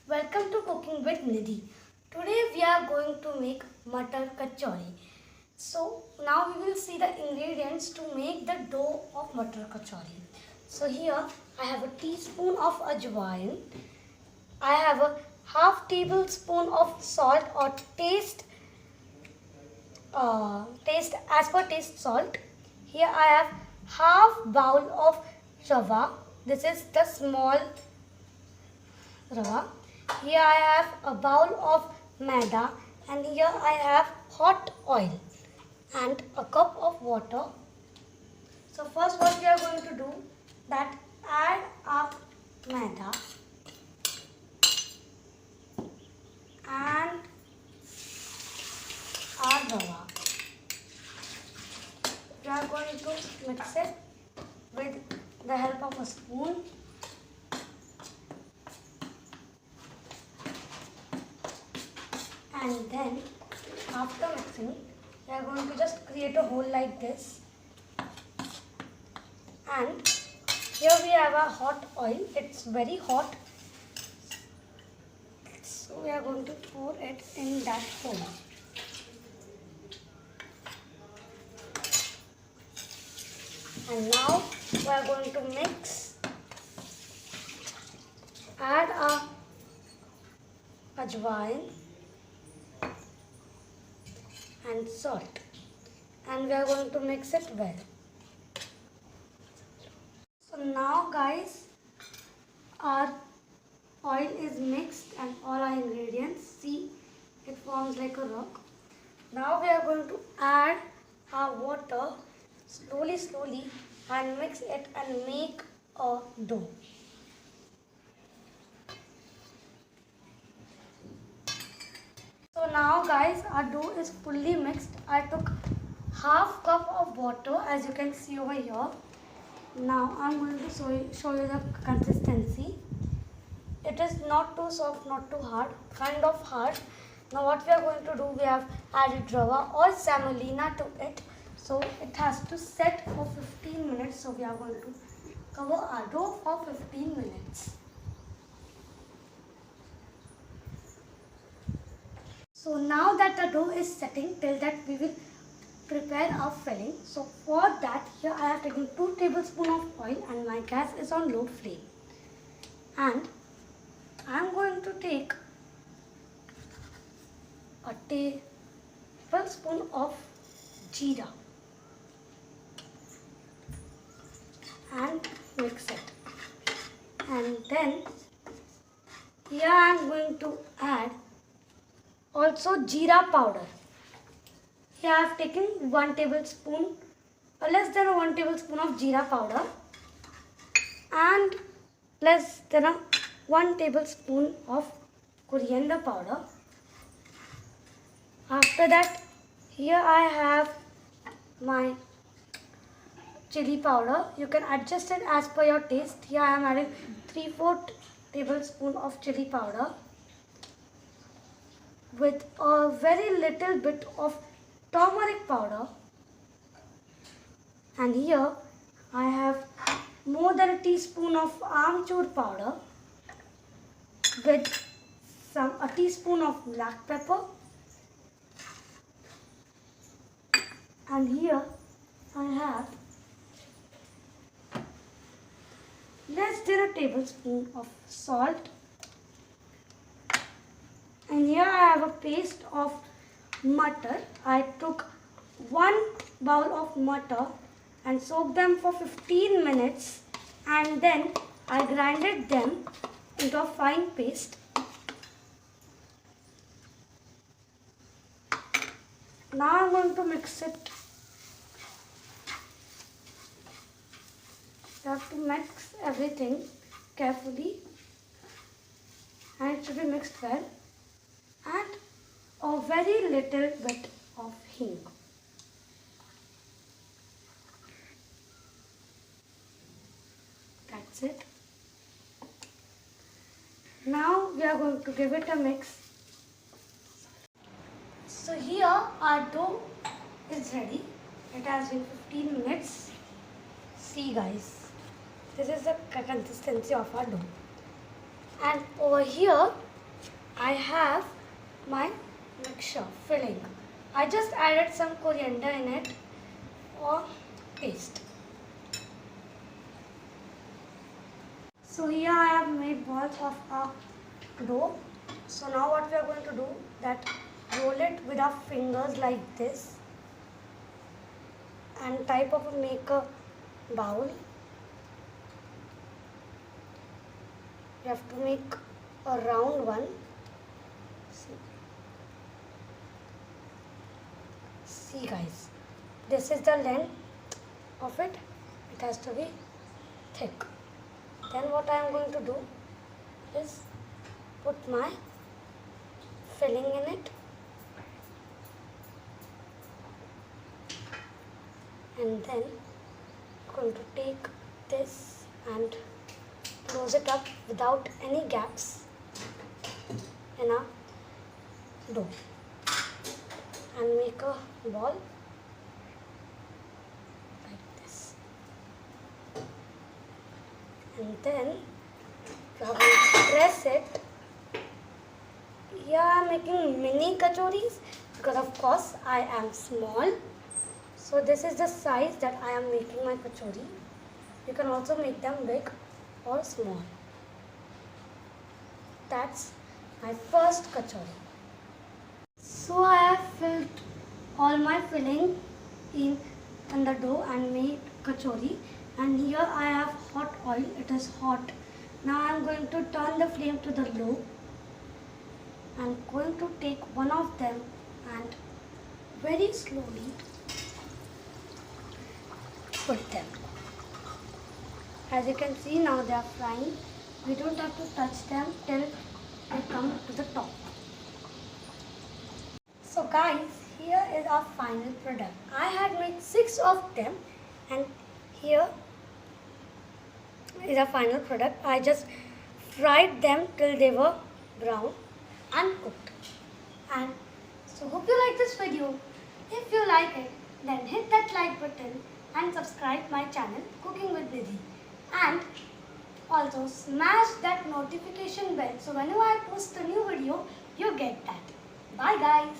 Welcome to Cooking with Nidhi. Today we are going to make Mutter Kachori. So now we will see the ingredients to make the dough of Mutter Kachori. So here I have a teaspoon of ajwain. I have a half tablespoon of salt or taste as per taste salt. Here I have half bowl of rava. This is the small rava. Here I have a bowl of maida and here I have hot oil and a cup of water. So first what we are going to do, that add our maida and our rava. We are going to mix it with the help of a spoon. And then after mixing, we are going to just create a hole like this. And here we have a hot oil. It's very hot. So we are going to pour it in that hole. And now we are going to mix. Add our ajwain and salt, and we are going to mix it well. So now guys, our oil is mixed and all our ingredients, see, it forms like a rock. Now we are going to add our water slowly and mix it and make a dough. So now guys, our dough is fully mixed. I took half cup of water as you can see over here. Now I'm going to show you the consistency. It is not too soft, not too hard, kind of hard. Now what we are going to do, we have added rava or semolina to it. So it has to set for 15 minutes. So we are going to cover our dough for 15 minutes. So now that the dough is setting, till that we will prepare our filling. So for that, here I have taken 2 tablespoons of oil and my gas is on low flame. And I am going to take a tablespoon of jeera and mix it. And then here I am going to add also jeera powder. Here I have taken 1 tablespoon or less than 1 tablespoon of jeera powder and less than 1 tablespoon of coriander powder. After that, here I have my chili powder. You can adjust it as per your taste. Here I am adding 3/4 tablespoon of chili powder with a very little bit of turmeric powder, and here I have more than a teaspoon of amchur powder with a teaspoon of black pepper, and here I have less than a tablespoon of salt. And here I have a paste of mutter. I took 1 bowl of mutter and soaked them for 15 minutes and then I grinded them into a fine paste. Now I'm going to mix it. You have to mix everything carefully and it should be mixed well. And a very little bit of hing. That's it. Now we are going to give it a mix. So here our dough is ready. It has been 15 minutes. See guys, this is the consistency of our dough. And over here I have my mixture filling. I just added some coriander in it or paste. So here I have made balls of our dough. So now what we are going to do, that roll it with our fingers like this and type of make a bowl. You have to make a round one. See guys, this is the length of it. It has to be thick. Then what I am going to do is put my filling in it and then I'm going to take this and close it up without any gaps in our dough and make a ball like this. And then we are going to press it. Here I am making mini kachoris because of course I am small. So this is the size that I am making my kachori. You can also make them big or small. That's my first kachori. So I have filled all my filling in the dough and made kachori. And here I have hot oil. It is hot. Now I am going to turn the flame to the low. I am going to take one of them and very slowly put them. As you can see now they are frying. We don't have to touch them till they come to the top. So guys, here is our final product. I had made 6 of them and here is our final product. I just fried them till they were brown and cooked. And so hope you like this video. If you like it, then hit that like button and subscribe my channel Cooking with Nidhi. And also smash that notification bell so whenever I post a new video, you get that. Bye guys.